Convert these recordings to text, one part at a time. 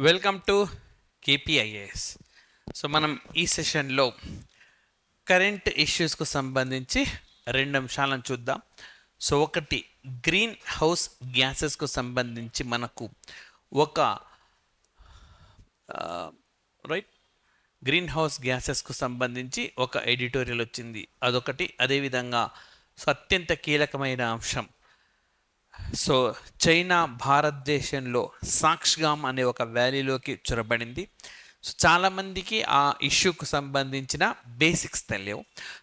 Welcome to కేపీఐఏఎస్. So మనం ఈ సెషన్లో కరెంట్ ఇష్యూస్కు సంబంధించి రెండు అంశాలను చూద్దాం. సో ఒకటి, గ్రీన్ హౌస్ గ్యాసెస్కు సంబంధించి మనకు ఒక రైట్ గ్రీన్ హౌస్ గ్యాసెస్కు సంబంధించి ఒక ఎడిటోరియల్ వచ్చింది, అదొకటి. అదేవిధంగా అత్యంత కీలకమైన అంశం, సో చైనా భారతదేశంలో సాక్ష్గామ్ అనే ఒక వ్యాలీలోకి చొరబడింది. సో చాలామందికి ఆ ఇష్యూకు సంబంధించిన బేసిక్స్ తెలియవు.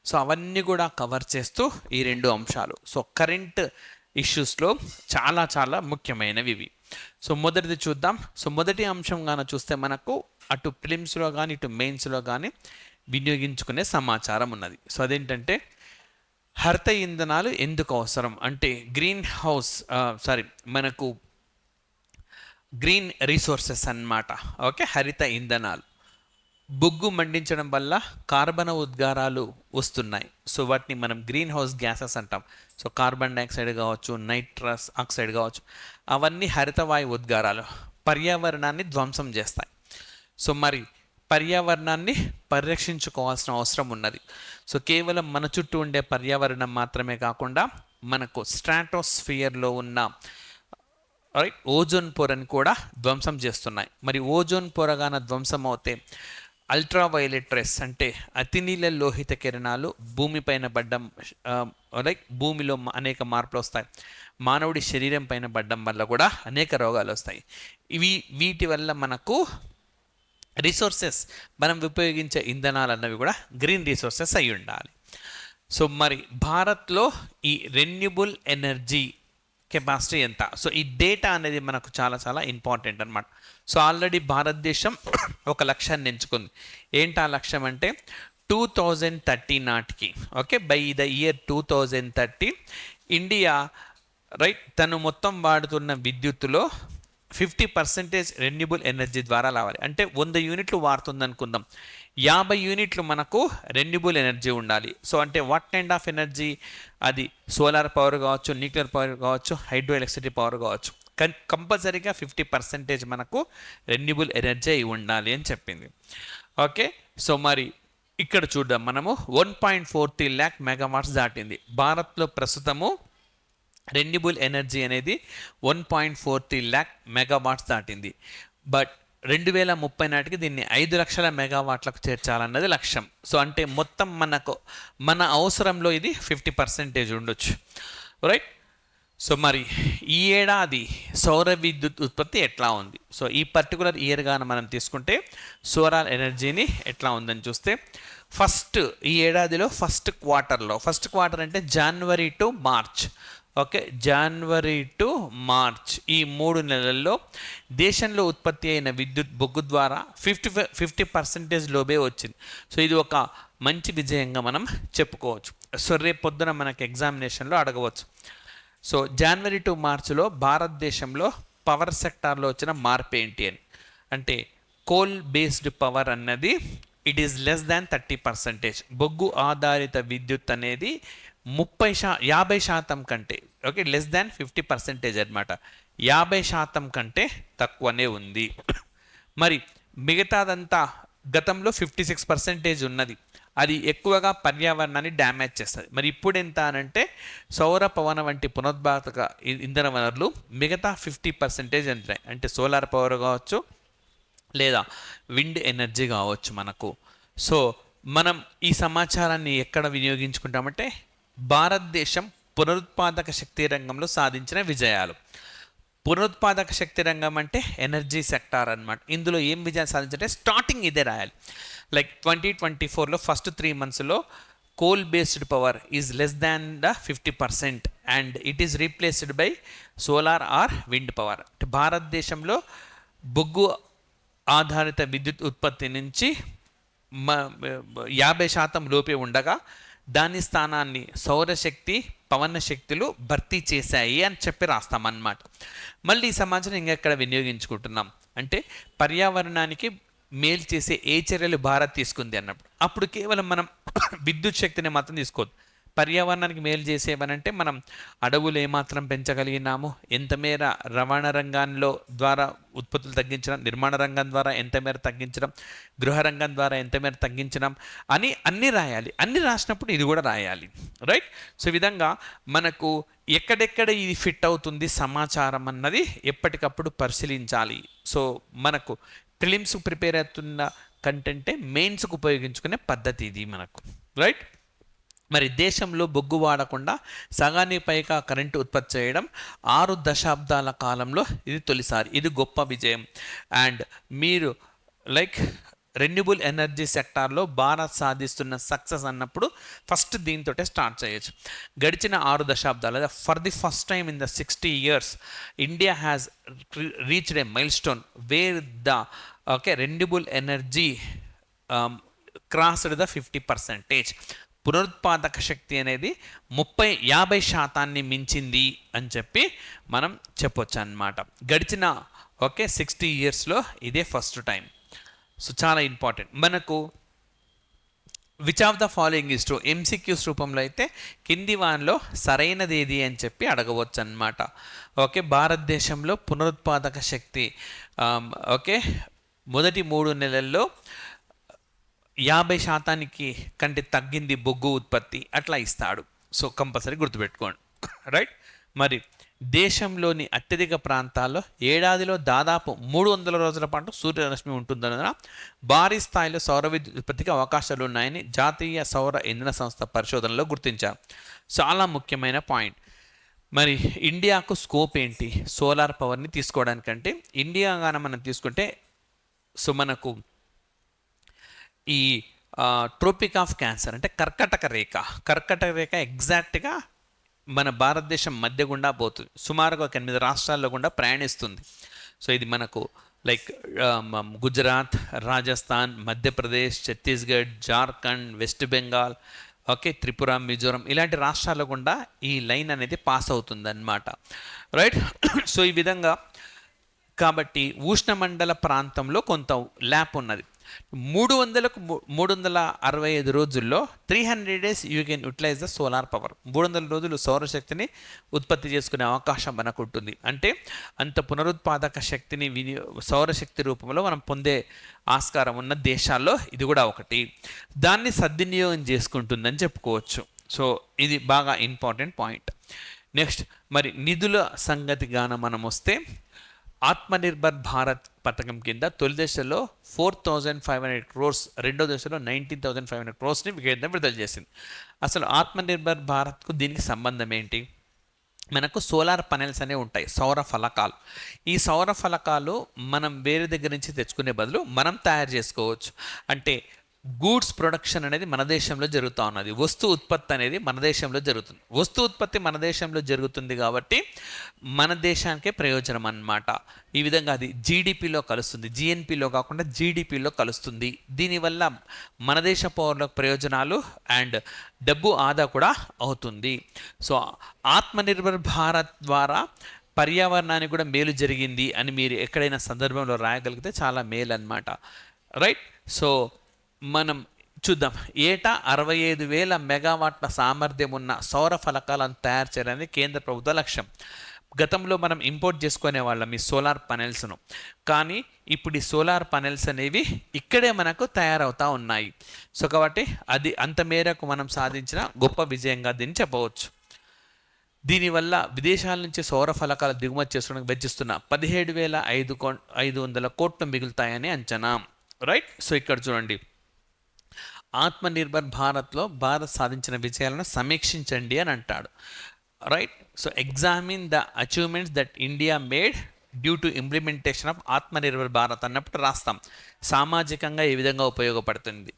సో అవన్నీ కూడా కవర్ చేస్తూ ఈ రెండు అంశాలు, సో కరెంట్ ఇష్యూస్లో చాలా చాలా ముఖ్యమైనవి ఇవి. సో మొదటిది చూద్దాం. సో మొదటి అంశం గాన చూస్తే మనకు అటు ప్రిలిమ్స్లో కానీ ఇటు మెయిన్స్లో కానీ వినియోగించుకునే సమాచారం ఉన్నది. సో అదేంటంటే హరిత ఇంధనాలు ఎందుకు అవసరం అంటే మనకు గ్రీన్ రీసోర్సెస్ అన్నమాట. ఓకే, హరిత ఇంధనాలు. బొగ్గు మండించడం వల్ల కార్బన్ ఉద్గారాలు వస్తున్నాయి. సో వాటిని మనం గ్రీన్ హౌస్ గ్యాసెస్ అంటాం. సో కార్బన్ డైఆక్సైడ్ కావచ్చు, నైట్రస్ ఆక్సైడ్ కావచ్చు, అవన్నీ హరితవాయు ఉద్గారాలు పర్యావరణాన్ని ధ్వంసం చేస్తాయి. సో మరి పర్యావరణాన్ని పరిరక్షించుకోవాల్సిన అవసరం ఉన్నది. సో కేవలం మన చుట్టూ ఉండే పర్యావరణం మాత్రమే కాకుండా మనకు స్ట్రాటోస్ఫియర్లో ఉన్న ఓజోన్ పొరని కూడా ధ్వంసం చేస్తున్నాయి. మరి ఓజోన్ పొరగాన ధ్వంసం అవుతే అల్ట్రావైలెట్ రేస్ అంటే అతినీల లోహిత కిరణాలు భూమిపైన పడ్డం, భూమిలో అనేక మార్పులు వస్తాయి. మానవుడి శరీరం పైన పడ్డం వల్ల కూడా అనేక రోగాలు వస్తాయి. వీటి వల్ల మనకు రిసోర్సెస్, మనం ఉపయోగించే ఇంధనాలు అన్నవి కూడా గ్రీన్ రిసోర్సెస్ అయి ఉండాలి. సో మరి భారత్లో ఈ రెన్యూబుల్ ఎనర్జీ కెపాసిటీ ఎంత? సో ఈ డేటా అనేది మనకు చాలా చాలా ఇంపార్టెంట్ అనమాట. సో ఆల్రెడీ భారతదేశం ఒక లక్ష్యాన్ని ఎంచుకుంది. ఏంటి ఆ లక్ష్యం అంటే 2030 నాటికి, okay, by the year 2030 India తను మొత్తం వాడుతున్న విద్యుత్తులో 50% రెన్యూబుల్ ఎనర్జీ ద్వారా రావాలి. అంటే 100 యూనిట్లు వాడుతుంది అనుకుందాం, 50 యూనిట్లు మనకు రెన్యూబుల్ ఎనర్జీ ఉండాలి. సో అంటే వాట్ కైండ్ ఆఫ్ ఎనర్జీ? అది సోలార్ పవర్ కావచ్చు, న్యూక్లియర్ పవర్ కావచ్చు, హైడ్రో ఎలక్ట్రిసిటీ పవర్ కావచ్చు. కంపల్సరీగా 50% మనకు రెన్యూబుల్ ఎనర్జీ అయి ఉండాలి అని చెప్పింది. ఓకే, సో మరి ఇక్కడ చూద్దాం, మనము 1.43 lakh మెగావాట్స్ దాటింది. భారత్లో ప్రస్తుతము రెన్యూబుల్ ఎనర్జీ అనేది 1.43 lakh మెగావాట్స్ దాటింది. బట్ 2030 నాటికి దీన్ని 5 లక్షల మెగావాట్లకు చేర్చాలన్నది లక్ష్యం. సో అంటే మొత్తం మన అవసరంలో ఇది 50% ఉండొచ్చు, రైట్. సో మరి ఈ ఏడాది సౌర విద్యుత్ ఉత్పత్తి ఎట్లా ఉంది? సో ఈ పర్టికులర్ ఇయర్ గాన మనం తీసుకుంటే సోలార్ ఎనర్జీని ఎట్లా ఉందని చూస్తే, ఈ ఏడాదిలో ఫస్ట్ క్వార్టర్ అంటే January to March, okay, January to March ఈ 3 నెలల్లో దేశంలో ఉత్పత్తి అయిన విద్యుత్ బొగ్గు ద్వారా 50% లోబే వచ్చింది. సో ఇది ఒక మంచి విజయంగా మనం చెప్పుకోవచ్చు. సో రేపు పొద్దున మనకి ఎగ్జామినేషన్లో అడగవచ్చు. సో జనవరి టు మార్చ్లో భారతదేశంలో పవర్ సెక్టార్లో వచ్చిన మార్పు ఏంటి అని అంటే, కోల్ బేస్డ్ పవర్ అన్నది ఇట్ ఈస్ లెస్ దాన్ 30%. బొగ్గు ఆధారిత విద్యుత్ అనేది 50% కంటే, ఓకే, లెస్ దాన్ 50% అనమాట, 50% కంటే తక్కువనే ఉంది. మరి మిగతాదంతా గతంలో 56% ఉన్నది, అది ఎక్కువగా పర్యావరణాన్ని డ్యామేజ్ చేస్తుంది. మరి ఇప్పుడు ఎంత అనంటే సౌర పవన వంటి పునరుత్పాదక ఇంధన వనరులు మిగతా 50% ఉంటాయి. అంటే సోలార్ పవర్ కావచ్చు లేదా విండ్ ఎనర్జీ కావచ్చు మనకు. సో మనం ఈ సమాచారాన్ని ఎక్కడ వినియోగించుకుంటామంటే భారతదేశం పునరుత్పాదక శక్తి రంగంలో సాధించిన విజయాలు. పునరుత్పాదక శక్తి రంగం అంటే ఎనర్జీ సెక్టార్ అనమాట. ఇందులో ఏం విజయాలు సాధించాలంటే స్టార్టింగ్ ఇదే రాయాలి. లైక్ 2024లో ఫస్ట్ 3 monthsలో coal based power is less than the 50% and it is replaced by solar or wind power. భారతదేశంలో బొగ్గు ఆధారిత విద్యుత్ ఉత్పత్తి నుంచి 50% లోపే ఉండగా దాని స్థానాన్ని సౌరశక్తి, పవన శక్తులు భర్తీ చేశాయి అని చెప్పి రాస్తామన్నమాట. మళ్ళీ ఈ సమాచారం ఇంకెక్కడ వినియోగించుకుంటున్నాం అంటే పర్యావరణానికి మేలు చేసే ఏ చర్యలు భారత్ తీసుకుంది అన్నప్పుడు, అప్పుడు కేవలం మనం విద్యుత్ శక్తిని మాత్రం తీసుకోవద్దు, పర్యావరణానికి మేలు చేసేవనంటే మనం అడవులు ఏమాత్రం పెంచగలిగినాము, ఎంత మేర రవాణా రంగంలో ద్వారా ఉత్పత్తులు తగ్గించడం, నిర్మాణ రంగం ద్వారా ఎంత మేర తగ్గించడం, గృహ రంగం ద్వారా ఎంత మేర తగ్గించడం అని అన్నీ రాయాలి. అన్నీ రాసినప్పుడు ఇది కూడా రాయాలి, రైట్. సో ఈ విధంగా మనకు ఎక్కడెక్కడ ఇది ఫిట్ అవుతుంది సమాచారం అన్నది ఎప్పటికప్పుడు పరిశీలించాలి. సో మనకు ప్రిలిమ్స్ ప్రిపేర్ అవుతున్న కంటెంటే మెయిన్స్కు ఉపయోగించుకునే పద్ధతి ఇది మనకు, రైట్. మరి దేశంలో బొగ్గు వాడకుండా సగానికి పైగా కరెంటు ఉత్పత్తి చేయడం 6 దశాబ్దాల కాలంలో ఇది తొలిసారి. ఇది గొప్ప విజయం. అండ్ మీరు లైక్ రెన్యూబుల్ ఎనర్జీ సెక్టార్లో భారత్ సాధిస్తున్న సక్సెస్ అన్నప్పుడు ఫస్ట్ దీంతో స్టార్ట్ చేయొచ్చు. గడిచిన 6 దశాబ్దాలు for the first time in the 60 years India has reached A mile stone wear the renewable energy crossed the 50%. పునరుత్పాదక శక్తి అనేది 50% మించింది అని చెప్పి మనం చెప్పొచ్చు అన్నమాట. గడిచిన 60 yearsలో ఇదే ఫస్ట్ టైం. సో చాలా ఇంపార్టెంట్. మనకు which of the following is true MCQs రూపంలో అయితే కింది వాన్లో సరైనది ఏది అని చెప్పి అడగవచ్చు అన్నమాట. భారతదేశంలో పునరుత్పాదక శక్తి మొదటి 3 నెలల్లో 50% కంటే తగ్గింది బొగ్గు ఉత్పత్తి అట్లా ఇస్తాడు. సో కంపల్సరీ గుర్తుపెట్టుకోండి, రైట్. మరి దేశంలోని అత్యధిక ప్రాంతాల్లో ఏడాదిలో దాదాపు 300 రోజుల పాటు సూర్యరశ్మి ఉంటుందన్న భారీ స్థాయిలో సౌర విద్యుత్ ఉత్పత్తికి అవకాశాలు ఉన్నాయని జాతీయ సౌర ఇంధన సంస్థ పరిశోధనలో గుర్తించారు. చాలా ముఖ్యమైన పాయింట్. మరి ఇండియాకు స్కోప్ ఏంటి సోలార్ పవర్ని తీసుకోవడానికంటే? ఇండియా గాన మనం తీసుకుంటే సో మనకు ఈ ట్రోపిక్ ఆఫ్ క్యాన్సర్ అంటే కర్కటక రేఖ ఎగ్జాక్ట్గా మన భారతదేశం మధ్య గుండా పోతుంది. సుమారుగా 8 రాష్ట్రాల్లో గుండా ప్రయాణిస్తుంది. సో ఇది మనకు లైక్ గుజరాత్, రాజస్థాన్, మధ్యప్రదేశ్, ఛత్తీస్గఢ్, జార్ఖండ్, వెస్ట్ బెంగాల్, త్రిపుర, మిజోరం ఇలాంటి రాష్ట్రాల గుండా ఈ లైన్ అనేది పాస్ అవుతుంది అన్నమాట, రైట్. సో ఈ విధంగా కాబట్టి ఉష్ణమండల ప్రాంతంలో కొంత ల్యాప్ ఉన్నది. 365 రోజుల్లో 300 days you can utilize the solar power. 300 రోజులు సౌరశక్తిని ఉత్పత్తి చేసుకునే అవకాశం మనకు ఉంటుంది. అంటే అంత పునరుత్పాదక శక్తిని సౌరశక్తి రూపంలో మనం పొందే ఆస్కారం ఉన్న దేశాల్లో ఇది కూడా ఒకటి. దాన్ని సద్వినియోగం చేసుకుంటుందని చెప్పుకోవచ్చు. సో ఇది బాగా ఇంపార్టెంట్ పాయింట్. నెక్స్ట్ మరి నిధుల సంగతిగాన మనం వస్తే ఆత్మనిర్భర్ భారత్ పథకం కింద తొలి దశలో 4,500 crores, రెండో దశలో 19,500 crores కేంద్రం విడుదల చేసింది. అసలు ఆత్మనిర్భర్ భారత్కు దీనికి సంబంధం ఏంటి? మనకు సోలార్ పనెల్స్ అనేవి ఉంటాయి, సౌర ఫలకాలు. ఈ సౌర ఫలకాలు మనం వేరే దగ్గర నుంచి తెచ్చుకునే బదులు మనం తయారు చేసుకోవచ్చు. అంటే గూడ్స్ ప్రొడక్షన్ అనేది మన దేశంలో జరుగుతూ ఉన్నది, వస్తు ఉత్పత్తి అనేది మన దేశంలో జరుగుతుంది. వస్తు ఉత్పత్తి మన దేశంలో జరుగుతుంది కాబట్టి మన దేశానికే ప్రయోజనం అన్నమాట. ఈ విధంగా అది జీడిపిలో కలుస్తుంది, జిఎన్పిలో కాకుండా జీడిపిలో కలుస్తుంది. దీనివల్ల మన దేశ పౌరులకు ప్రయోజనాలు అండ్ డబ్బు ఆదా కూడా అవుతుంది. సో ఆత్మనిర్భర్ భారత్ ద్వారా పర్యావరణానికి కూడా మేలు జరిగింది అని మీరు ఎక్కడైనా సందర్భంలో రాయగలిగితే చాలా మేలు అన్నమాట, రైట్. సో మనం చూద్దాం. ఏటా 65,000 మెగావాట్ల సామర్థ్యం ఉన్న సౌర ఫలకాలను తయారు చేయాలని కేంద్ర ప్రభుత్వ లక్ష్యం. గతంలో మనం ఇంపోర్ట్ చేసుకునే వాళ్ళం ఈ సోలార్ పనెల్స్ను, కానీ ఇప్పుడు ఈ సోలార్ పనెల్స్ అనేవి ఇక్కడే మనకు తయారవుతూ ఉన్నాయి. సో కాబట్టి అది అంత మేరకు మనం సాధించిన గొప్ప విజయంగా దీన్ని చెప్పవచ్చు. దీనివల్ల విదేశాల నుంచి సౌర ఫలకాలు దిగుమతి చేసుకోవడానికి వెచ్చిస్తున్న 17,500 కోట్లు మిగులుతాయని అంచనా, రైట్. సో ఇక్కడ చూడండి, ఆత్మనిర్భర్ భారత్లో భారత్ సాధించిన విజయాలను సమీక్షించండి అని అంటాడు, right. So examine the achievements that India made due to implementation of Atmanirbhar Bharat అన్నప్పుడు రాస్తాం. సామాజికంగా ఏ విధంగా ఉపయోగపడింది,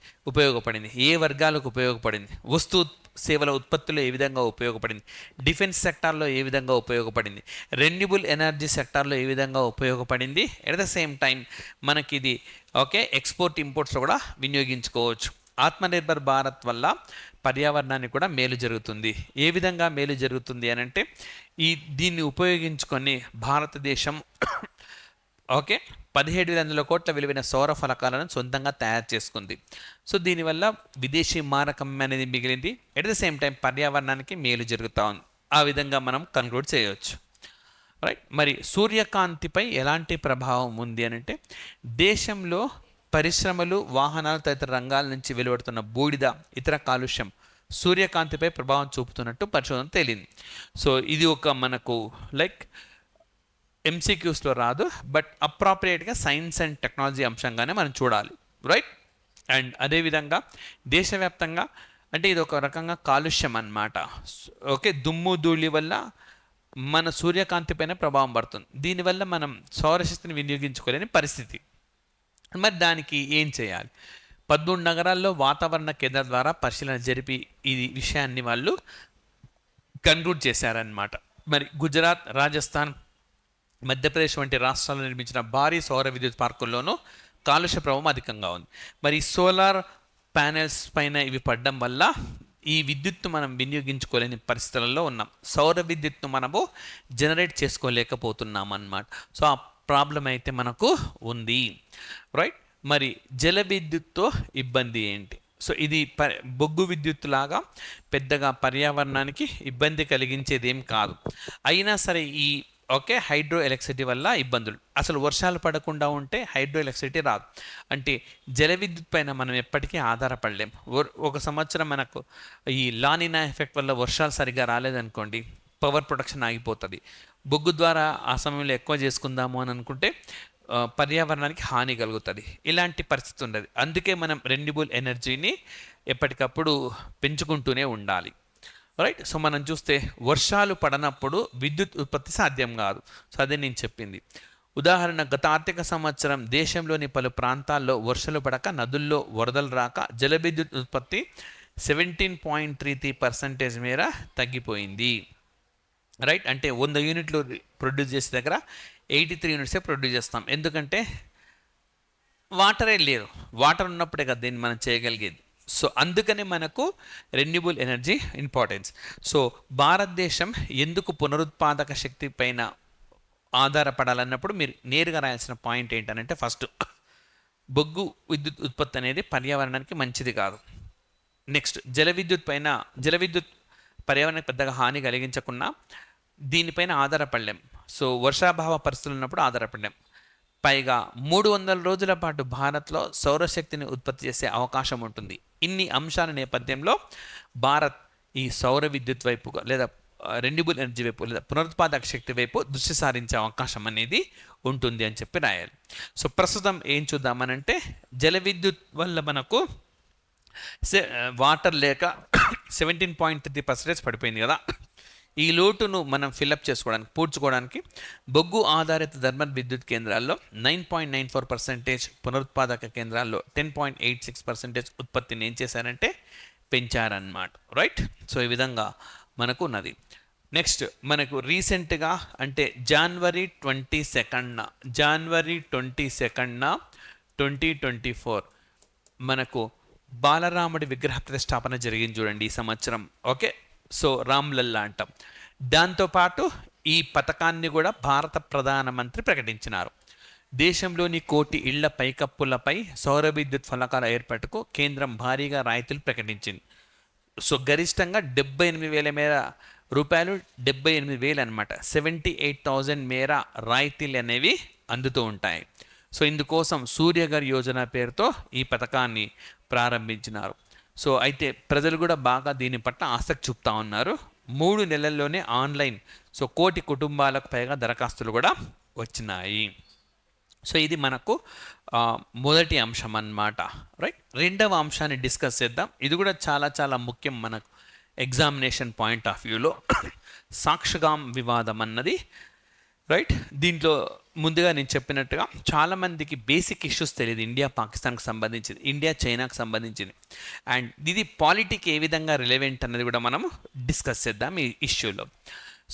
ఏ వర్గాలకు ఉపయోగపడింది, వస్తు సేవల ఉత్పత్తులు ఏ విధంగా ఉపయోగపడింది, డిఫెన్స్ సెక్టార్లో ఏ విధంగా ఉపయోగపడింది, రెన్యూబుల్ ఎనర్జీ సెక్టార్లో ఏ విధంగా ఉపయోగపడింది. ఎట్ ద సేమ్ టైం మనకి ఇది ఎక్స్పోర్ట్ ఇంపోర్ట్స్లో కూడా వినియోగించుకోవచ్చు. ఆత్మనిర్భర్ భారత్ వల్ల పర్యావరణానికి కూడా మేలు జరుగుతుంది. ఏ విధంగా మేలు జరుగుతుంది అని అంటే దీన్ని ఉపయోగించుకొని భారతదేశం 17,500 కోట్ల విలువైన సౌర ఫలకాలను సొంతంగా తయారు చేసుకుంది. సో దీనివల్ల విదేశీ మారకం అనేది మిగిలింది. ఎట్ ద సేమ్ టైం పర్యావరణానికి మేలు జరుగుతూ ఉంది. ఆ విధంగా మనం కన్క్లూడ్ చేయవచ్చు. రైట్. మరి సూర్యకాంతిపై ఎలాంటి ప్రభావం ఉంది అని అంటే, దేశంలో పరిశ్రమలు, వాహనాలు తదితర రంగాల నుంచి వెలువడుతున్న బూడిద, ఇతర కాలుష్యం సూర్యకాంతిపై ప్రభావం చూపుతున్నట్టు పరిశోధన తేలింది. సో ఇది ఒక మనకు లైక్ ఎంసీక్యూస్లో రాదు, బట్ అప్రాప్రియేట్గా సైన్స్ అండ్ టెక్నాలజీ అంశంగానే మనం చూడాలి. రైట్. అండ్ అదేవిధంగా దేశవ్యాప్తంగా అంటే ఇది ఒక రకంగా కాలుష్యం అన్నమాట. ఓకే, దుమ్ము ధూళి వల్ల మన సూర్యకాంతి పైన ప్రభావం పడుతుంది. దీనివల్ల మనం సౌరశక్తిని వినియోగించుకోలేని పరిస్థితి. మరి దానికి ఏం చేయాలి? 13 నగరాల్లో వాతావరణ కేంద్రాల ద్వారా పరిశీలన జరిపి ఈ విషయాన్ని వాళ్ళు కన్క్లూడ్ చేశారన్నమాట. మరి గుజరాత్, రాజస్థాన్, మధ్యప్రదేశ్ వంటి రాష్ట్రాల్లో నిర్మించిన భారీ సౌర విద్యుత్ పార్కుల్లోనూ కాలుష్య ప్రభావం అధికంగా ఉంది. మరి సోలార్ ప్యానెల్స్ పైన ఇవి పడడం వల్ల ఈ విద్యుత్ను మనం వినియోగించుకోలేని పరిస్థితులలో ఉన్నాం. సౌర విద్యుత్ను మనము జనరేట్ చేసుకోలేకపోతున్నాం అన్నమాట. సో ఆ ప్రాబ్లం అయితే మనకు ఉంది. రైట్. మరి జల విద్యుత్తో ఇబ్బంది ఏంటి? సో ఇది బొగ్గు విద్యుత్ లాగా పెద్దగా పర్యావరణానికి ఇబ్బంది కలిగించేది ఏం కాదు. అయినా సరే ఈ హైడ్రో ఎలక్ట్రిసిటీ వల్ల ఇబ్బందులు. అసలు వర్షాలు పడకుండా ఉంటే హైడ్రో ఎలక్ట్రిసిటీ రాదు. అంటే జల విద్యుత్ పైన మనం ఎప్పటికీ ఆధారపడలేం. ఒక సంవత్సరం మనకు ఈ లానినా ఎఫెక్ట్ వల్ల వర్షాలు సరిగ్గా రాలేదనుకోండి, పవర్ ప్రొడక్షన్ ఆగిపోతుంది. బొగ్గు ద్వారా ఆ సమయంలో ఎక్కువ చేసుకుందాము అని అనుకుంటే పర్యావరణానికి హాని కలుగుతుంది. ఇలాంటి పరిస్థితి ఉండదు. అందుకే మనం రెన్యూబుల్ ఎనర్జీని ఎప్పటికప్పుడు పెంచుకుంటూనే ఉండాలి. రైట్. సో మనం చూస్తే వర్షాలు పడనప్పుడు విద్యుత్ ఉత్పత్తి సాధ్యం కాదు. సో అదే నేను చెప్పింది. ఉదాహరణ, గత ఆర్థిక సంవత్సరం దేశంలోని పలు ప్రాంతాల్లో వర్షాలు పడక, నదుల్లో వరదలు రాక జల విద్యుత్ ఉత్పత్తి 17.33% మేర తగ్గిపోయింది. రైట్. అంటే 100 యూనిట్లు ప్రొడ్యూస్ చేసే దగ్గర 83 యూనిట్సే ప్రొడ్యూస్ చేస్తాం. ఎందుకంటే వాటరే లేరు. వాటర్ ఉన్నప్పుడే కదా దీన్ని మనం చేయగలిగేది. సో అందుకనే మనకు రెన్యూబుల్ ఎనర్జీ ఇంపార్టెన్స్. సో భారతదేశం ఎందుకు పునరుత్పాదక శక్తి పైన ఆధారపడాలన్నప్పుడు మీరు నేరుగా రాయాల్సిన పాయింట్ ఏంటంటే, ఫస్ట్ బొగ్గు విద్యుత్ ఉత్పత్తి అనేది పర్యావరణానికి మంచిది కాదు. నెక్స్ట్ జల విద్యుత్ పర్యావరణానికి పెద్దగా హాని కలిగించకుండా దీనిపైన ఆధారపడలేం. సో వర్షాభావ పరిస్థితులు ఉన్నప్పుడు ఆధారపడలేం. పైగా 300 రోజుల పాటు భారత్లో సౌరశక్తిని ఉత్పత్తి చేసే అవకాశం ఉంటుంది. ఇన్ని అంశాల నేపథ్యంలో భారత్ ఈ సౌర విద్యుత్ వైపు లేదా రెన్యూబుల్ ఎనర్జీ వైపు లేదా పునరుత్పాదక శక్తి వైపు దృష్టి సారించే అవకాశం అనేది ఉంటుంది అని చెప్పి రాయాలి. సో ప్రస్తుతం ఏం చూద్దామనంటే, జల విద్యుత్ వల్ల మనకు వాటర్ లేక 17.3% పడిపోయింది కదా. ఈ లోటును మనం ఫిల్అప్ చేసుకోవడానికి, పూడ్చుకోవడానికి బొగ్గు ఆధారిత థర్మల్ విద్యుత్ కేంద్రాల్లో 9.94%, పునరుత్పాదక కేంద్రాల్లో 10.86% ఉత్పత్తిని ఏం చేశారంటే పెంచారన్నమాట. రైట్. సో ఈ విధంగా మనకు ఉన్నది. నెక్స్ట్ మనకు రీసెంట్గా అంటే జనవరి 22 2024 మనకు బాలరాముడి విగ్రహ ప్రతిష్టాపన జరిగింది చూడండి ఈ సంవత్సరం. ఓకే. సో రామ్లల్లా అంటాం. దాంతోపాటు ఈ పథకాన్ని కూడా భారత ప్రధానమంత్రి ప్రకటించినారు. దేశంలోని 1 కోటి ఇళ్ల పైకప్పులపై సౌర విద్యుత్ ఫలకాల ఏర్పాటుకు కేంద్రం భారీగా రాయితీలు ప్రకటించింది. సో గరిష్టంగా 78,000 మేర రూపాయలు, 78,000 అనమాట, 78,000 మేర రాయితీలు అనేవి అందుతూ ఉంటాయి. సో ఇందుకోసం సూర్యఘర్ యోజన పేరుతో ఈ పథకాన్ని ప్రారంభించినారు. సో అయితే ప్రజలు కూడా బాగా దీని పట్ల ఆసక్తి చూపుతా ఉన్నారు. 3 నెలల్లోనే ఆన్లైన్ 1 కోటి కుటుంబాలకు పైగా దరఖాస్తులు కూడా వచ్చినాయి. సో ఇది మనకు మొదటి అంశం అన్నమాట. రైట్. రెండవ అంశాన్ని డిస్కస్ చేద్దాం. ఇది కూడా చాలా చాలా ముఖ్యం మనకు ఎగ్జామినేషన్ పాయింట్ ఆఫ్ వ్యూలో. సాక్షగాం వివాదం అన్నది. రైట్. దీంట్లో ముందుగా నేను చెప్పినట్టుగా చాలామందికి బేసిక్ ఇష్యూస్ తెలియదు. ఇండియా పాకిస్తాన్కి సంబంధించింది, ఇండియా చైనాకు సంబంధించింది. అండ్ ఇది పాలిటిక్ ఏ విధంగా రిలవెంట్ అన్నది కూడా మనం డిస్కస్ చేద్దాం ఈ ఇష్యూలో.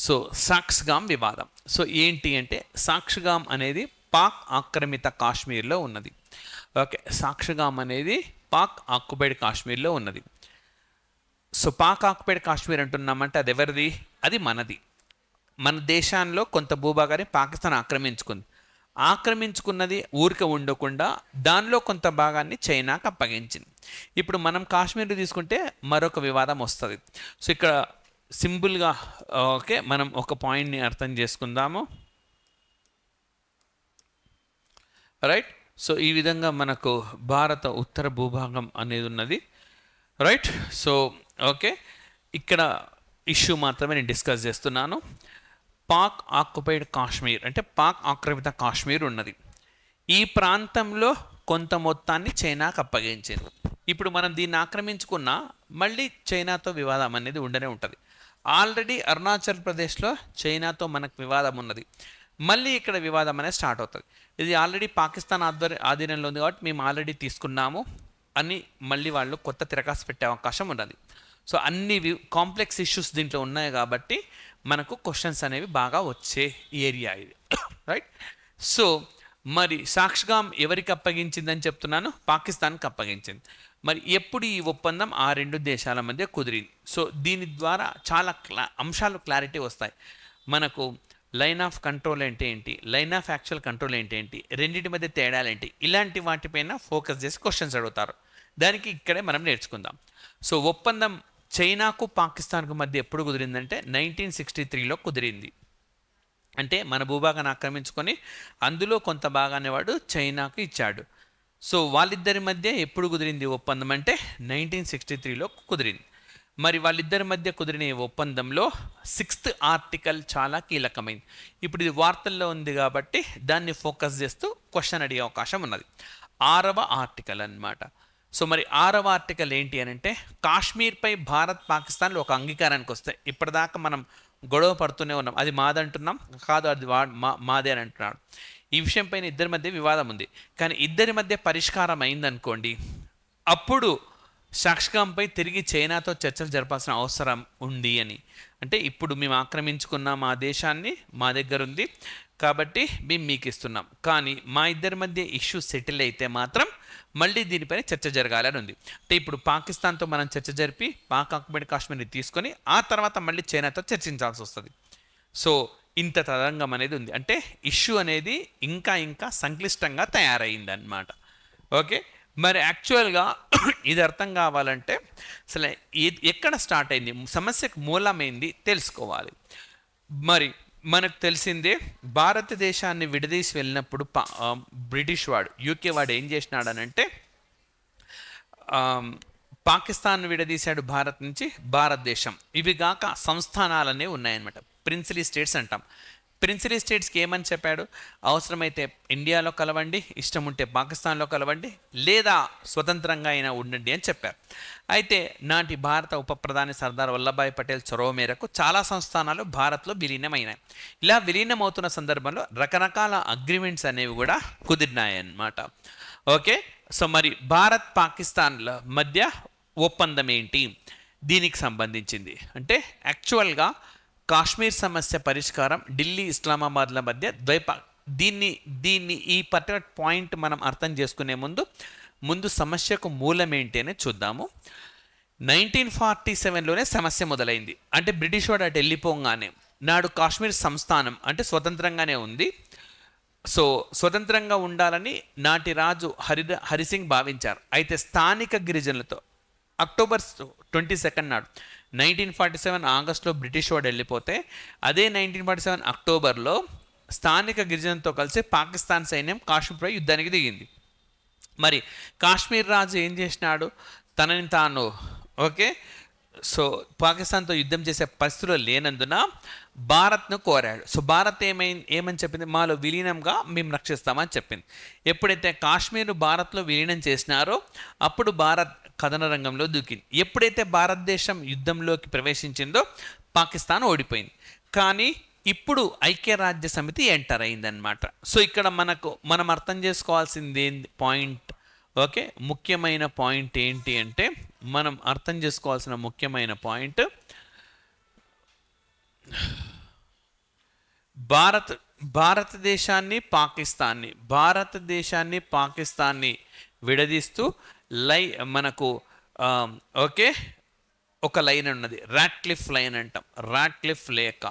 సో సాక్షగాం వివాదం. సో ఏంటి అంటే, సాక్షగాం అనేది పాక్ ఆక్రమిత కాశ్మీర్లో ఉన్నది. ఓకే. సాక్షగాం అనేది పాక్ ఆక్యుపైడ్ కాశ్మీర్లో ఉన్నది. సో పాక్ ఆక్యుపైడ్ కాశ్మీర్ అంటున్నామంటే అది ఎవరిది? అది మనది. మన దేశాల్లో కొంత భూభాగాన్ని పాకిస్తాన్ ఆక్రమించుకుంది. ఆక్రమించుకున్నది ఊరిక ఉండకుండా దానిలో కొంత భాగాన్ని చైనాకు అప్పగించింది. ఇప్పుడు మనం కాశ్మీర్ తీసుకుంటే మరొక వివాదం వస్తుంది. సో ఇక్కడ సింపుల్గా ఓకే మనం ఒక పాయింట్ని అర్థం చేసుకుందాము. రైట్. సో ఈ విధంగా మనకు భారత ఉత్తర భూభాగం అనేది ఉన్నది. రైట్. సో ఓకే ఇక్కడ ఇష్యూ మాత్రమే నేను డిస్కస్ చేస్తున్నాను. పాక్ ఆక్యుపైడ్ కాశ్మీర్ అంటే పాక్ ఆక్రమిత కాశ్మీర్ ఉన్నది. ఈ ప్రాంతంలో కొంత మొత్తాన్ని చైనాకు అప్పగించింది. ఇప్పుడు మనం దీన్ని ఆక్రమించుకున్నా మళ్ళీ చైనాతో వివాదం అనేది ఉండనే ఉంటుంది. ఆల్రెడీ అరుణాచల్ ప్రదేశ్లో చైనాతో మనకు వివాదం ఉన్నది. మళ్ళీ ఇక్కడ వివాదం అనేది స్టార్ట్ అవుతుంది. ఇది ఆల్రెడీ పాకిస్తాన్ ఆధీనంలో ఉంది కాబట్టి మేము ఆల్రెడీ తీసుకున్నాము అని మళ్ళీ వాళ్ళు కొత్త తిరకాసు పెట్టే అవకాశం ఉన్నది. సో అన్ని కాంప్లెక్స్ ఇష్యూస్ దీంట్లో ఉన్నాయి కాబట్టి మనకు క్వశ్చన్స్ అనేవి బాగా వచ్చే ఏరియా ఇది. రైట్. సో మరి సాక్షిగాం ఎవరికి అప్పగించిందని చెప్తున్నాను? పాకిస్తాన్కి అప్పగించింది. మరి ఎప్పుడు ఈ ఒప్పందం ఆ రెండు దేశాల మధ్య కుదిరింది? సో దీని ద్వారా చాలా అంశాలు క్లారిటీ వస్తాయి మనకు. లైన్ ఆఫ్ కంట్రోల్ అంటే ఏంటి, లైన్ ఆఫ్ యాక్చువల్ కంట్రోల్ ఏంటి, రెండింటి మధ్య తేడాలు ఏంటి, ఇలాంటి వాటిపైన ఫోకస్ చేసి క్వశ్చన్స్ అడుగుతారు. దానికి ఇక్కడే మనం నేర్చుకుందాం. సో ఒప్పందం చైనాకు పాకిస్తాన్కు మధ్య ఎప్పుడు కుదిరిందంటే 1963లో కుదిరింది. అంటే మన భూభాగాన్ని ఆక్రమించుకొని అందులో కొంత భాగాన్ని వాడు చైనాకు ఇచ్చాడు. సో వాళ్ళిద్దరి మధ్య ఎప్పుడు కుదిరింది ఒప్పందం అంటే 1963లో కుదిరింది. మరి వాళ్ళిద్దరి మధ్య కుదిరిన ఒప్పందంలో 6th ఆర్టికల్ చాలా కీలకమైంది. ఇప్పుడు ఇది వార్తల్లో ఉంది కాబట్టి దాన్ని ఫోకస్ చేస్తూ క్వశ్చన్ అడిగే అవకాశం ఉన్నది. 6వ ఆర్టికల్ అన్నమాట. సో మరి 6వ ఆర్టికల్ ఏంటి అని అంటే కాశ్మీర్పై భారత్ పాకిస్తాన్లో ఒక అంగీకారానికి వస్తాయి. ఇప్పటిదాకా మనం గొడవ పడుతూనే ఉన్నాం, అది మాదంటున్నాం, కాదు అది మాదే అని అంటున్నాడు. ఈ విషయంపైన ఇద్దరి మధ్య వివాదం ఉంది. కానీ ఇద్దరి మధ్య పరిష్కారం అయిందనుకోండి, అప్పుడు సాక్షిగాంపై తిరిగి చైనాతో చర్చలు జరపాల్సిన అవసరం ఉంది అని. అంటే ఇప్పుడు మేము ఆక్రమించుకున్న మా దేశాన్ని మా దగ్గర ఉంది కాబట్టి మేము మీకు ఇస్తున్నాం, కానీ మా ఇద్దరి మధ్య ఇష్యూ సెటిల్ అయితే మాత్రం మళ్ళీ దీనిపైన చర్చ జరగాలని ఉంది. అంటే ఇప్పుడు పాకిస్తాన్తో మనం చర్చ జరిపి పాక్ ఆక్యుపైడ్ కాశ్మీర్ని తీసుకొని ఆ తర్వాత మళ్ళీ చైనాతో చర్చించాల్సి వస్తుంది. సో ఇంత తదంగం అనేది ఉంది. అంటే ఇష్యూ అనేది ఇంకా ఇంకా సంక్లిష్టంగా తయారైంది అన్నమాట. ఓకే. మరి యాక్చువల్గా ఇది అర్థం కావాలంటే అసలు ఎక్కడ స్టార్ట్ అయింది, సమస్యకు మూలమైంది తెలుసుకోవాలి. మరి మనకు తెలిసిందే భారతదేశాన్ని విడదీసి వెళ్ళినప్పుడు బ్రిటిష్ వాడు యూకే వాడు ఏం చేసినాడనంటే పాకిస్తాన్ విడదీశాడు భారత్ నుంచి. భారతదేశం ఇవి కాక సంస్థానాలనే ఉన్నాయన్నమాట, ప్రిన్సిలీ స్టేట్స్ అంటాం. ప్రిన్సిలీ స్టేట్స్కి ఏమని చెప్పాడు, అవసరమైతే ఇండియాలో కలవండి, ఇష్టం ఉంటే పాకిస్తాన్లో కలవండి, లేదా స్వతంత్రంగా అయినా ఉండండి అని చెప్పారు. అయితే నాటి భారత ఉప ప్రధాని సర్దార్ వల్లభాయ్ పటేల్ చొరవ మేరకు చాలా సంస్థానాలు భారత్లో విలీనమైనాయి. ఇలా విలీనమవుతున్న సందర్భంలో రకరకాల అగ్రిమెంట్స్ అనేవి కూడా కుదిరినాయన్నమాట. ఓకే. సో మరి భారత్ పాకిస్తాన్ల మధ్య ఒప్పందం ఏంటి దీనికి సంబంధించింది అంటే యాక్చువల్గా కాశ్మీర్ సమస్య పరిష్కారం ఢిల్లీ ఇస్లామాబాద్ల మధ్య దీన్ని ఈ పర్టికులర్ పాయింట్ మనం అర్థం చేసుకునే ముందు సమస్యకు మూలం ఏంటి అని చూద్దాము. 1947లోనే సమస్య మొదలైంది. అంటే బ్రిటిష్ వాడు అటు వెళ్ళిపోగానే నాడు కాశ్మీర్ సంస్థానం అంటే స్వతంత్రంగానే ఉంది. సో స్వతంత్రంగా ఉండాలని నాటి రాజు హరిసింగ్ భావించారు. అయితే స్థానిక గిరిజనులతో అక్టోబర్ 22 నాడు 1947 ఆగస్టులో బ్రిటిష్ వాడు వెళ్ళిపోతే అదే 1947 అక్టోబర్లో స్థానిక గిరిజనులతో కలిసి పాకిస్తాన్ సైన్యం కాశ్మీర్పై యుద్ధానికి దిగింది. మరి కాశ్మీర్ రాజు ఏం చేసినాడు, తనని తాను ఓకే సో పాకిస్తాన్తో యుద్ధం చేసే పరిస్థితిలో లేనందున భారత్ను కోరాడు. సో భారత్ ఏమని చెప్పింది, మాలో విలీనంగా మేము రక్షిస్తామని చెప్పింది. ఎప్పుడైతే కాశ్మీర్ భారత్లో విలీనం చేసినారో అప్పుడు భారత్ కథన రంగంలో దూకింది. ఎప్పుడైతే భారతదేశం యుద్ధంలోకి ప్రవేశించిందో పాకిస్తాన్ ఓడిపోయింది. కానీ ఇప్పుడు ఐక్యరాజ్య సమితి ఎంటర్ అయిందనమాట. సో ఇక్కడ మనం అర్థం చేసుకోవాల్సింది పాయింట్ ఓకే ముఖ్యమైన పాయింట్ ఏంటి అంటే మనం అర్థం చేసుకోవాల్సిన ముఖ్యమైన పాయింట్ భారతదేశాన్ని పాకిస్తాన్ని విడదీస్తూ మనకు ఓకే ఒక లైన్ ఉన్నది, రాట్క్లిఫ్ లైన్ అంటాం, రాట్క్లిఫ్ లేఖ.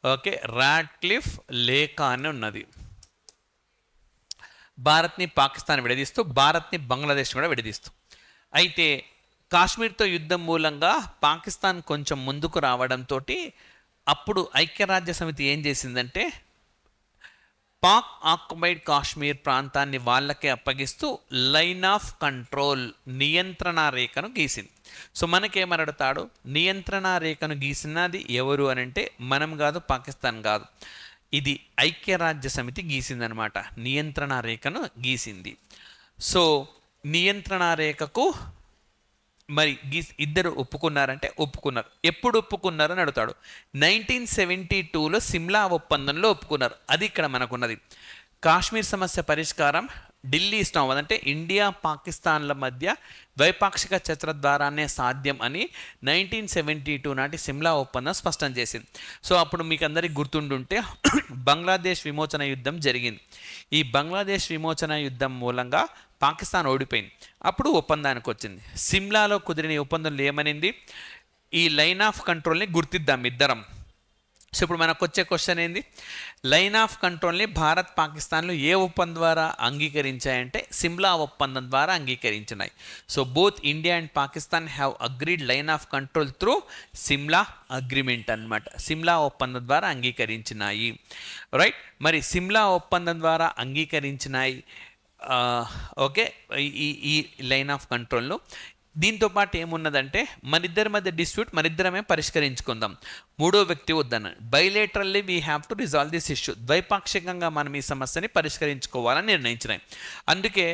ఓకే రాట్క్లిఫ్ లేఖ అని ఉన్నది. భారత్ని పాకిస్తాన్ విడదీస్తూ భారత్ని బంగ్లాదేశ్ కూడా విడదీస్తూ. అయితే కాశ్మీర్తో యుద్ధం మూలంగా పాకిస్తాన్ కొంచెం ముందుకు రావడంతో అప్పుడు ఐక్యరాజ్య సమితి ఏం చేసిందంటే పాక్ ఆక్యుపైడ్ కాశ్మీర్ ప్రాంతాన్ని వాళ్ళకే అప్పగిస్తూ లైన్ ఆఫ్ కంట్రోల్ నియంత్రణ రేఖను గీసింది. సో మనకేమనడతాడు, నియంత్రణ రేఖను గీసినది ఎవరు అని అంటే మనం కాదు, పాకిస్తాన్ కాదు, ఇది ఐక్యరాజ్య సమితి గీసిందనమాట. నియంత్రణ రేఖను గీసింది. సో నియంత్రణ రేఖకు మరి ఇద్దరు ఒప్పుకున్నారంటే ఒప్పుకున్నారు. ఎప్పుడు ఒప్పుకున్నారు అని అడుగుతాడు. 1972లో సిమ్లా ఒప్పందంలో ఒప్పుకున్నారు. అది ఇక్కడ మనకున్నది. కాశ్మీర్ సమస్య పరిష్కారం ఢిల్లీ ఇష్టం అంటే ఇండియా పాకిస్తాన్ల మధ్య ద్వైపాక్షిక చర్చల ద్వారానే సాధ్యం అని 1972 నాటి సిమ్లా ఒప్పందం స్పష్టం చేసింది. సో అప్పుడు మీకు అందరికీ గుర్తుండుంటే బంగ్లాదేశ్ విమోచన యుద్ధం జరిగింది. ఈ బంగ్లాదేశ్ విమోచన యుద్ధం మూలంగా పాకిస్తాన్ ఓడిపోయింది. అప్పుడు ఒప్పందానికి వచ్చింది. సిమ్లాలో కుదిరిన ఒప్పందంలో ఏమనింది, ఈ లైన్ ఆఫ్ కంట్రోల్ని గుర్తిద్దాం ఇద్దరం. సో ఇప్పుడు మనకు వచ్చే క్వశ్చన్ ఏంది, లైన్ ఆఫ్ కంట్రోల్ని భారత్ పాకిస్తాన్లు ఏ ఒప్పందం ద్వారా అంగీకరించాయంటే సిమ్లా ఒప్పందం ద్వారా అంగీకరించినాయి. So both India and Pakistan have agreed line of control through Simla agreement అనమాట. సిమ్లా ఒప్పందం ద్వారా అంగీకరించినాయి. రైట్, మరి సిమ్లా ఒప్పందం ద్వారా అంగీకరించినాయి. ఓకే, ఈ లైన్ ఆఫ్ కంట్రోల్లో దీంతోపాటు ఏమున్నదంటే మనిద్దరి మధ్య డిస్ప్యూట్ మనిద్దరమే పరిష్కరించుకుందాం, మూడో వ్యక్తి వద్దన్న. Bilaterally we have to resolve this issue, ద్వైపాక్షికంగా మనం ఈ సమస్యని పరిష్కరించుకోవాలని నిర్ణయించినాయి. అందుకే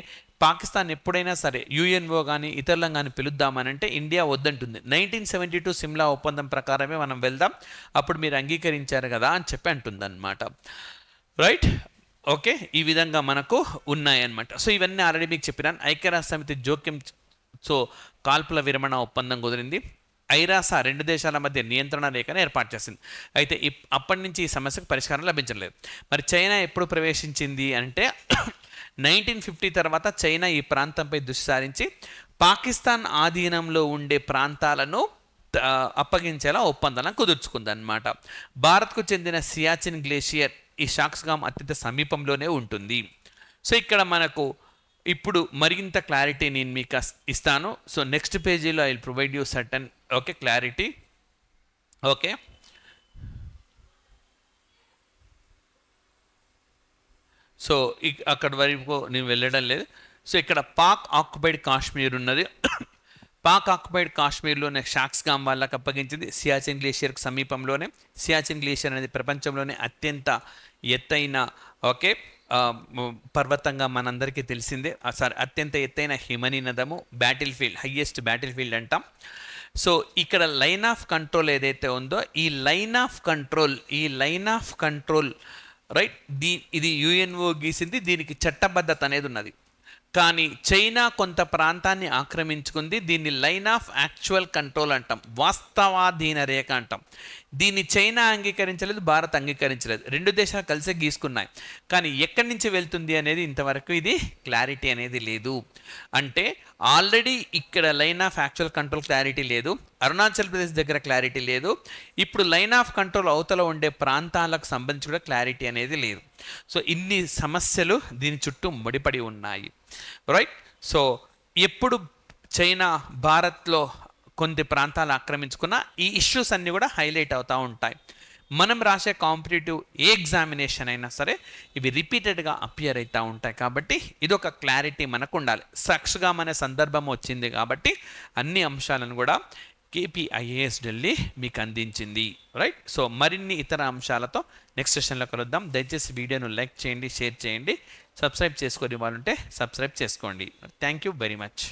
పాకిస్తాన్ ఎప్పుడైనా సరే యుఎన్ఓ కానీ ఇతరులను కానీ పిలుద్దామనంటే ఇండియా వద్దంటుంది. 1972 సిమ్లా ఒప్పందం ప్రకారమే మనం వెళ్దాం, అప్పుడు మీరు అంగీకరించారు కదా అని చెప్పి అంటుందన్నమాట. రైట్, ఓకే, ఈ విధంగా మనకు ఉన్నాయన్నమాట. సో ఇవన్నీ ఆల్రెడీ మీకు చెప్పినాను. ఐక్యరాజ్య సమితి జోక్యం, సో కాల్పుల విరమణ ఒప్పందం కుదిరింది. ఐరాస రెండు దేశాల మధ్య నియంత్రణ రేఖను ఏర్పాటు చేసింది. అయితే అప్పటి నుంచి ఈ సమస్యకు పరిష్కారం లభించలేదు. మరి చైనా ఎప్పుడు ప్రవేశించింది అంటే 1950 తర్వాత చైనా ఈ ప్రాంతంపై దృష్టి సారించి పాకిస్తాన్ ఆధీనంలో ఉండే ప్రాంతాలను అప్పగించేలా ఒప్పందాలను కుదుర్చుకుందన్నమాట. భారత్కు చెందిన సియాచిన్ గ్లేషియర్ ఈ షాక్స్గామ్ అత్యంత సమీపంలోనే ఉంటుంది. సో ఇక్కడ మనకు ఇప్పుడు మరింత క్లారిటీ నేను మీకు ఇస్తాను. సో నెక్స్ట్ పేజీలో I will provide you certain okay clarity. Okay, so అక్కడి వరకు నేను వెళ్ళడం లేదు. సో ఇక్కడ పాక్ ఆక్యుపైడ్ కాశ్మీర్ ఉన్నది. పాక్ ఆక్యుపైడ్ కాశ్మీర్లోనే షాక్స్గామ్ వాళ్ళకి అప్పగించింది, సియాచిన్ గ్లేషియర్కి సమీపంలోనే. సియాచిన్ గ్లేషియర్ అనేది ప్రపంచంలోనే అత్యంత ఎత్తైన ఓకే పర్వతంగా మనందరికీ తెలిసిందే. సారీ, అత్యంత ఎత్తైన హిమనీ నదము, battle field, highest battle field అంటాం. సో ఇక్కడ లైన్ ఆఫ్ కంట్రోల్ ఏదైతే ఉందో ఈ లైన్ ఆఫ్ కంట్రోల్ రైట్, ఇది యుఎన్ఓ గీసింది. దీనికి చట్టబద్ధత అనేది ఉన్నది. కానీ చైనా కొంత ప్రాంతాన్ని ఆక్రమించుకుంది. దీన్ని లైన్ ఆఫ్ యాక్చువల్ కంట్రోల్ అంటాం, వాస్తవాధీన రేఖ అంటాం. దీన్ని చైనా అంగీకరించలేదు, భారత్ అంగీకరించలేదు, రెండు దేశాలు కలిసే గీసుకున్నాయి. కానీ ఎక్కడి నుంచి వెళ్తుంది అనేది ఇంతవరకు ఇది క్లారిటీ అనేది లేదు. అంటే ఆల్రెడీ ఇక్కడ line of actual control clarity లేదు, అరుణాచల్ ప్రదేశ్ దగ్గర క్లారిటీ లేదు, ఇప్పుడు లైన్ ఆఫ్ కంట్రోల్ అవతల ఉండే ప్రాంతాలకు సంబంధించి కూడా క్లారిటీ అనేది లేదు. సో ఇన్ని సమస్యలు దీని చుట్టూ ముడిపడి ఉన్నాయి. రైట్, సో ఎప్పుడు చైనా భారత్లో కొన్ని ప్రాంతాలు ఆక్రమించుకున్న ఈ ఇష్యూస్ అన్నీ కూడా హైలైట్ అవుతూ ఉంటాయి. మనం రాసే కాంపిటేటివ్ ఏ ఎగ్జామినేషన్ అయినా సరే ఇవి రిపీటెడ్గా అపియర్ అవుతూ ఉంటాయి. కాబట్టి ఇదొక క్లారిటీ మనకు ఉండాలి. సాక్షిగా మన సందర్భం వచ్చింది కాబట్టి అన్ని అంశాలను కూడా KPIAS ఢిల్లీ మీకు అందించింది. రైట్, సో మరిన్ని ఇతర అంశాలతో నెక్స్ట్ సెషన్లో కలుద్దాం. దయచేసి వీడియోను లైక్ చేయండి, షేర్ చేయండి, సబ్స్క్రైబ్ చేసుకొని వాళ్ళుంటే సబ్స్క్రైబ్ చేసుకోండి. Thank you very much.